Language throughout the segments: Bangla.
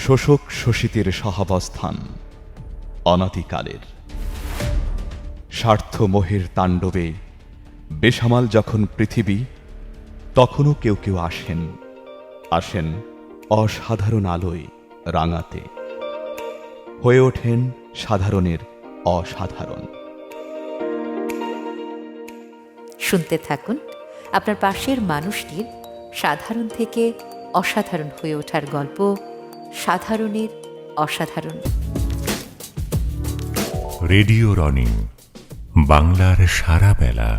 শোষক শোষিতের সহাবস্থান অনাদিকালের। স্বার্থ মোহের তাণ্ডবে বেসামাল যখন পৃথিবী, তখনও কেউ কেউ আসেন অসাধারণ আলোয় রাঙাতে, হয়ে ওঠেন সাধারণের অসাধারণ। শুনতে থাকুন আপনার পাশের মানুষটির সাধারণ থেকে অসাধারণ হয়ে ওঠার গল্প, সাধারণের অসাধারণ। রেডিও রনিং, বাংলার সারা বেলা।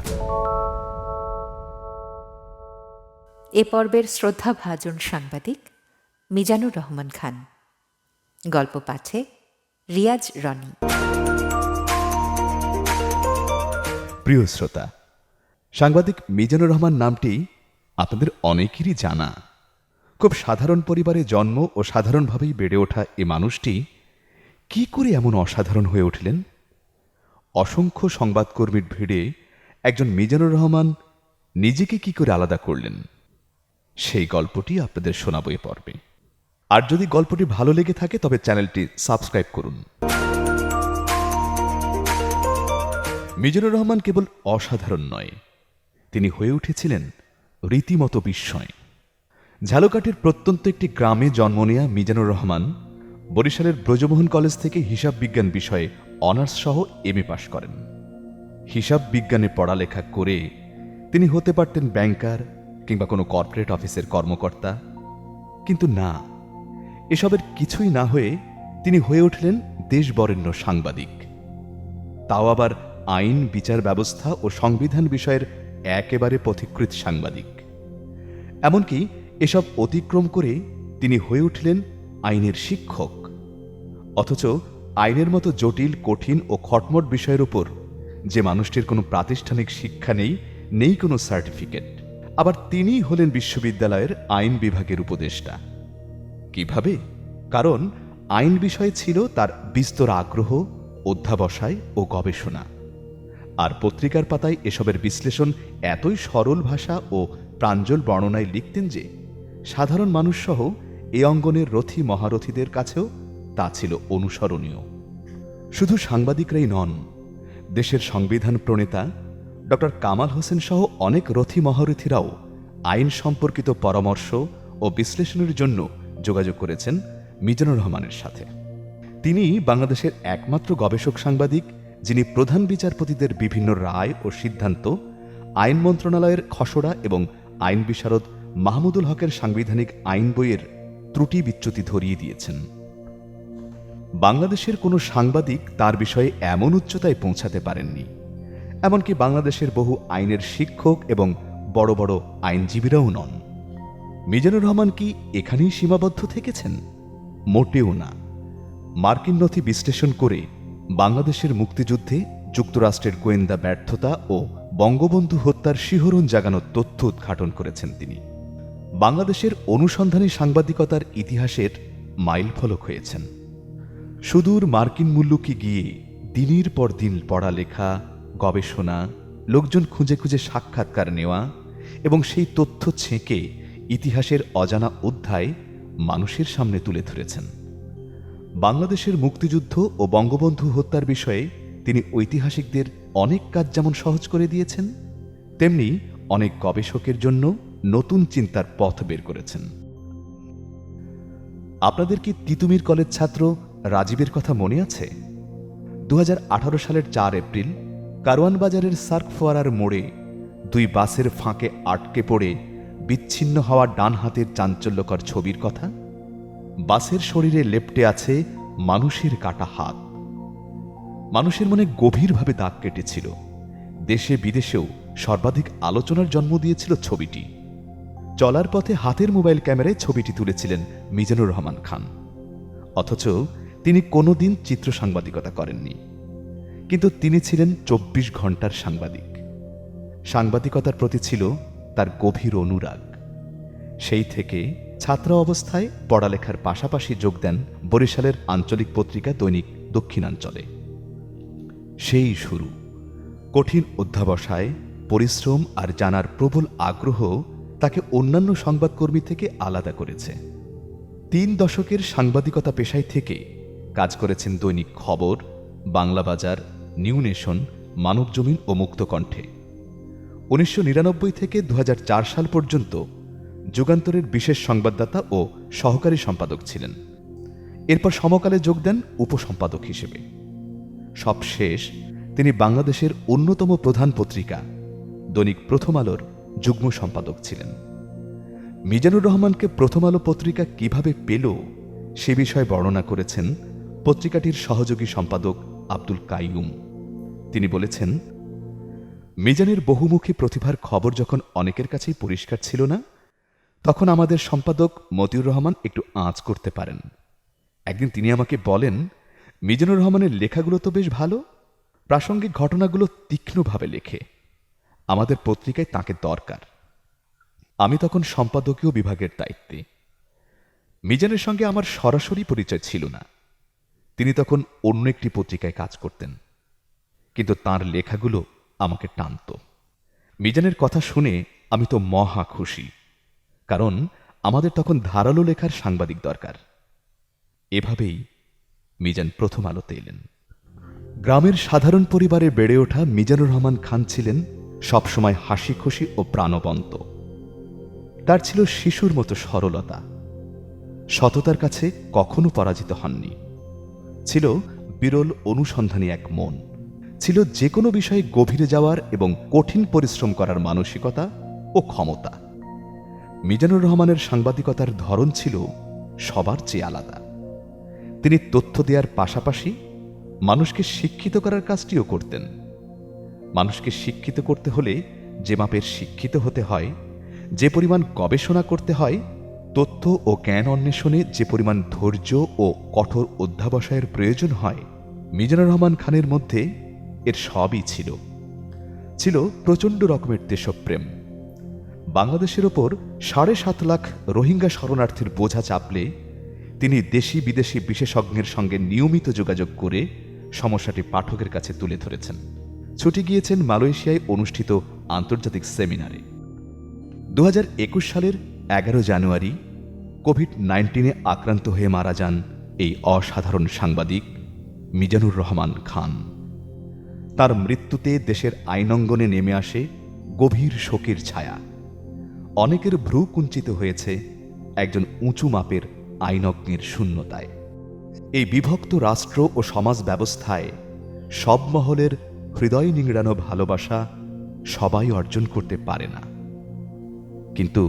এ পর্বের শ্রদ্ধাভাজন সাংবাদিক মিজানুর রহমান খান। গল্প পাঠে রিয়াজ রনি। প্রিয় শ্রোতা, সাংবাদিক মিজানুর রহমান নামটি আপনাদের অনেকেরই জানা। খুব সাধারণ পরিবারে জন্ম ও সাধারণভাবেই বেড়ে ওঠা এ মানুষটি কি করে এমন অসাধারণ হয়ে উঠলেন? অসংখ্য সংবাদকর্মীর ভিড়ে একজন মিজানুর রহমান নিজেকে কি করে আলাদা করলেন, সেই গল্পটি আপনাদের শোনাবো এ পর্বে। আর যদি গল্পটি ভালো লেগে থাকে তবে চ্যানেলটি সাবস্ক্রাইব করুন। মিজানুর রহমান কেবল অসাধারণ নয়, তিনি হয়ে উঠেছিলেন রীতিমতো বিস্ময়। ঝালকাঠির প্রত্যন্ত একটি গ্রামে জন্ম নেয়া মিজানুর রহমান বরিশালের ব্রজমোহন কলেজ থেকে হিসাব বিজ্ঞান বিষয়ে অনার্স সহ এমএ পাশ করেন। হিসাব বিজ্ঞানে পড়ালেখা করে তিনি হতে পারতেন ব্যাংকার কিংবা কোনো কর্পোরেট অফিসের কর্মকর্তা, কিন্তু না, এসবের কিছুই না হয়ে তিনি হয়ে উঠলেন দেশবরেণ্য সাংবাদিক। তাও আবার আইন, বিচার ব্যবস্থা ও সংবিধান বিষয়ের একেবারে পথিকৃত সাংবাদিক। এমনকি এসব অতিক্রম করে তিনি হয়ে উঠলেন আইনের শিক্ষক। অথচ আইনের মতো জটিল, কঠিন ও খটমট বিষয়ের উপর যে মানুষটির কোনো প্রাতিষ্ঠানিক শিক্ষা নেই কোনো সার্টিফিকেট, আবার তিনিই হলেন বিশ্ববিদ্যালয়ের আইন বিভাগের উপদেষ্টা। কিভাবে? কারণ আইন বিষয়ে ছিল তার বিস্তর আগ্রহ, অধ্যাবসায় ও গবেষণা। আর পত্রিকার পাতায় এসবের বিশ্লেষণ এতই সরল ভাষা ও প্রাঞ্জল বর্ণনায় লিখতেন যে সাধারণ মানুষসহ এ অঙ্গনের রথী মহারথীদের কাছেও তা ছিল অনুসরণীয়। শুধু সাংবাদিকরাই নন, দেশের সংবিধান প্রণেতা ডক্টর কামাল হোসেন সহ অনেক রথী মহারথীরাও আইন সম্পর্কিত পরামর্শ ও বিশ্লেষণের জন্য যোগাযোগ করেছেন মিজানুর রহমানের সাথে। তিনি বাংলাদেশের একমাত্র গবেষক সাংবাদিক যিনি প্রধান বিচারপতিদের বিভিন্ন রায় ও সিদ্ধান্ত, আইন মন্ত্রণালয়ের খসড়া এবং আইন বিশারদ মাহমুদুল হকের সাংবিধানিক আইন বইয়ের ত্রুটি বিচ্যুতি ধরিয়ে দিয়েছেন। বাংলাদেশের কোনো সাংবাদিক তার বিষয়ে এমন উচ্চতায় পৌঁছাতে পারেননি। এমনকি বাংলাদেশের বহু আইনের শিক্ষক এবং বড় বড় আইনজীবীরাও নন। মিজানুর রহমান কি এখানেই সীমাবদ্ধ থেকেছেন? মোটেও না। মার্কিন নথি বিশ্লেষণ করে বাংলাদেশের মুক্তিযুদ্ধে যুক্তরাষ্ট্রের গোয়েন্দা ব্যর্থতা ও বঙ্গবন্ধু হত্যার শিহরণ জাগানো তথ্য উদ্ঘাটন করেছেন তিনি। বাংলাদেশের অনুসন্ধানী সাংবাদিকতার ইতিহাসের মাইলফলক হয়েছেন। সুদূর মার্কিন মুল্লুকে গিয়ে দিনের পর দিন পড়ালেখা, গবেষণা, লোকজন খুঁজে খুঁজে সাক্ষাৎকার নেওয়া এবং সেই তথ্য ছেঁকে ইতিহাসের অজানা অধ্যায় মানুষের সামনে তুলে ধরেছেন। বাংলাদেশের মুক্তিযুদ্ধ ও বঙ্গবন্ধু হত্যার বিষয়ে তিনি ঐতিহাসিকদের অনেক কাজ যেমন সহজ করে দিয়েছেন, তেমনি অনেক গবেষকের জন্য নতুন চিন্তার পথ বের করেছেন। আপনাদের কি তিতুমির কলেজ ছাত্র রাজীবের কথা মনে আছে? 2018 সালের 4 এপ্রিল কারওয়ান বাজারের সার্ক ফোয়ারার মোড়ে দুই বাসের ফাঁকে আটকে পড়ে বিচ্ছিন্ন হওয়া ডান হাতের চাঞ্চল্যকর ছবির কথা। বাসের শরীরে লেপ্টে আছে মানুষের কাটা হাত। মানুষের মনে গভীরভাবে দাগ কেটেছিল। দেশে বিদেশেও সর্বাধিক আলোচনার জন্ম দিয়েছিল ছবিটি। চলার পথে হাতের মোবাইল ক্যামেরায় ছবিটি তুলেছিলেন মিজানুর রহমান খান। অথচ তিনি কোনোদিন চিত্র সাংবাদিকতা করেননি, কিন্তু তিনি ছিলেন 24 ঘন্টার সাংবাদিক। সাংবাদিকতার প্রতি ছিল তার গভীর অনুরাগ। সেই থেকে ছাত্র অবস্থায় পড়ালেখার পাশাপাশি যোগ দেন বরিশালের আঞ্চলিক পত্রিকা দৈনিক দক্ষিণাঞ্চলে। সেই শুরু। কঠিন অধ্যাবসায়, পরিশ্রম আর জানার প্রবল আগ্রহ তাকে অন্যান্য সংবাদকর্মী থেকে আলাদা করেছে। 3 দশকের সাংবাদিকতা পেশায় থেকে কাজ করেছেন দৈনিক খবর, বাংলা বাজার, নিউ নেশন, মানবজমিন ও মুক্তকণ্ঠে। 1999 থেকে 2004 সাল পর্যন্ত যুগান্তরের বিশেষ সংবাদদাতা ও সহকারী সম্পাদক ছিলেন। এরপর সমকালে যোগ দেন উপসম্পাদক হিসেবে। সবশেষ তিনি বাংলাদেশের অন্যতম প্রধান পত্রিকা দৈনিক প্রথম আলোর যুগ্ম সম্পাদক ছিলেন। মিজানুর রহমানকে প্রথম আলো পত্রিকা কিভাবে পেল সে বিষয়ে বর্ণনা করেছেন পত্রিকাটির সহযোগী সম্পাদক আব্দুল কাইয়ুম। তিনি বলেছেন, মিজানের বহুমুখী প্রতিভার খবর যখন অনেকের কাছেই পরিষ্কার ছিল না, তখন আমাদের সম্পাদক মতিউর রহমান একটু আঁচ করতে পারেন। একদিন তিনি আমাকে বলেন, মিজানুর রহমানের লেখাগুলো তো বেশ ভালো, প্রাসঙ্গিক ঘটনাগুলো তীক্ষ্ণভাবে লেখে, আমাদের পত্রিকায় তাকে দরকার। আমি তখন সম্পাদকীয় বিভাগের দায়িত্বে। মিজানের সঙ্গে আমার সরাসরি পরিচয় ছিল না, তিনি তখন অন্য একটি পত্রিকায় কাজ করতেন, কিন্তু তার লেখাগুলো আমাকে টানত। মিজানের কথা শুনে আমি তো মহা খুশি, কারণ আমাদের তখন ধারালো লেখার সাংবাদিক দরকার। এভাবেই মিজান প্রথম আলোতে এলেন। গ্রামের সাধারণ পরিবারে বেড়ে ওঠা মিজানুর রহমান খান ছিলেন সবসময় হাসি খুশি ও প্রাণবন্ত। তার ছিল শিশুর মতো সরলতা, সততার কাছে কখনো পরাজিত হননি। ছিল বিরল অনুসন্ধানী এক মন, ছিল যে কোনো বিষয়ে গভীরে যাওয়ার এবং কঠিন পরিশ্রম করার মানসিকতা ও ক্ষমতা। মিজানুর রহমানের সাংবাদিকতার ধরন ছিল সবার চেয়ে আলাদা। তিনি তথ্য দেওয়ার পাশাপাশি মানুষকে শিক্ষিত করার কাজটিও করতেন। মানুষকে শিক্ষিত করতে হলে যে মাপের শিক্ষিত হতে হয়, যে পরিমাণ গবেষণা করতে হয়, তথ্য ও জ্ঞান অন্বেষণে যে পরিমাণ ধৈর্য ও কঠোর অধ্যাবসায়ের প্রয়োজন হয়, মিজানুর রহমান খানের মধ্যে এর সবই ছিল। ছিল প্রচণ্ড রকমের দেশপ্রেম। বাংলাদেশের ওপর 7.5 লাখ রোহিঙ্গা শরণার্থীর বোঝা চাপলে তিনি দেশি বিদেশি বিশেষজ্ঞের সঙ্গে নিয়মিত যোগাযোগ করে সমস্যাটি পাঠকের কাছে তুলে ধরেছেন। ছুটে গিয়েছেন মালয়েশিয়ায় অনুষ্ঠিত আন্তর্জাতিক সেমিনারে। 2021 সালের 11 জানুয়ারি কোভিড-19 আক্রান্ত হয়ে মারা যান এই অসাধারণ সাংবাদিক মিজানুর রহমান খান। তার মৃত্যুতে দেশের আইনঙ্গনে নেমে আসে গভীর শোকের ছায়া। অনেকের ভ্রু কুঞ্চিত হয়েছে একজন উঁচু মাপের আইনজ্ঞের শূন্যতায়। এই বিভক্ত রাষ্ট্র ও সমাজ ব্যবস্থায় সব মহলের হৃদয় নিংড়ানো ভালোবাসা সবাই অর্জন করতে পারে না, কিন্তু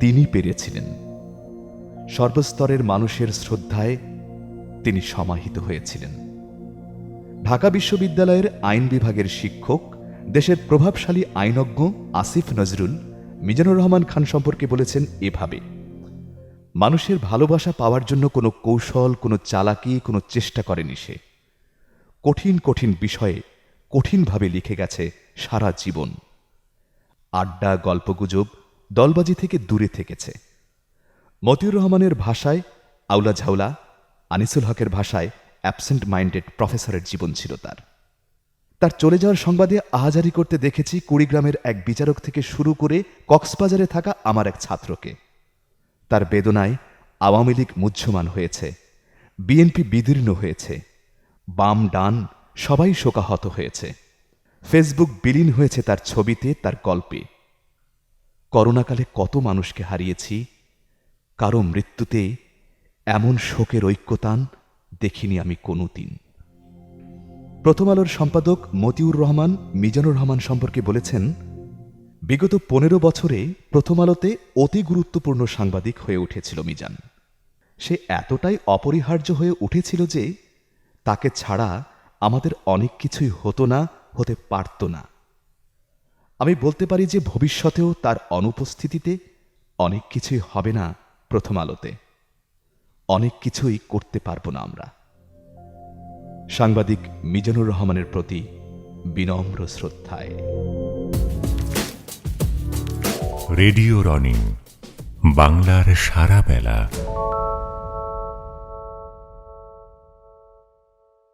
তিনি পেরেছিলেন। সর্বস্তরের মানুষের শ্রদ্ধায় তিনি সমাহিত হয়েছিলেন। ঢাকা বিশ্ববিদ্যালয়ের আইন বিভাগের শিক্ষক, দেশের প্রভাবশালী আইনজ্ঞ আসিফ নজরুল মিজানুর রহমান খান সম্পর্কে বলেছেন এভাবে, মানুষের ভালোবাসা পাওয়ার জন্য কোনো কৌশল, কোনো চালাকি, কোনো চেষ্টা করেনি সে। কঠিন কঠিন বিষয়ে কঠিনভাবে লিখে গেছে সারা জীবন। আড্ডা, গল্পগুজব, দলবাজি থেকে দূরে থেকেছে। মতিউর রহমানের ভাষায় আউলা ঝাউলা, আনিসুল হকের ভাষায় অ্যাবসেন্ট মাইন্ডেড প্রফেসরের জীবন ছিল তার। তার চলে যাওয়ার সংবাদে আহাজারি করতে দেখেছি কুড়িগ্রামের এক বিচারক থেকে শুরু করে কক্সবাজারে থাকা আমার এক ছাত্রকে। তার বেদনায় আওয়ামী লীগ মুহ্যমান হয়েছে, বিএনপি বিদীর্ণ হয়েছে, বাম ডান সবাই শোকাহত হয়েছে। ফেসবুক বিলীন হয়েছে তার ছবিতে, তার গল্পে। করোনাকালে কত মানুষকে হারিয়েছি, কারো মৃত্যুতে এমন শোকের ঐক্যতান দেখিনি আমি কোনোদিন। প্রথম আলোর সম্পাদক মতিউর রহমান মিজানুর রহমান সম্পর্কে বলেছেন, বিগত 15 বছরে প্রথম আলোতে অতি গুরুত্বপূর্ণ সাংবাদিক হয়ে উঠেছিল মিজান। সে এতটাই অপরিহার্য হয়ে উঠেছিল যে তাকে ছাড়া আমাদের অনেক কিছুই হতো না, হতে পারত না। আমি বলতে পারি যে ভবিষ্যতেও তার অনুপস্থিতিতে অনেক কিছুই হবে না প্রথম আলোতে, অনেক কিছুই করতে পারব না আমরা। সাংবাদিক মিজানুর রহমানের প্রতি বিনম্র শ্রদ্ধায়। রেডিও রনিং, বাংলার সারা বেলা।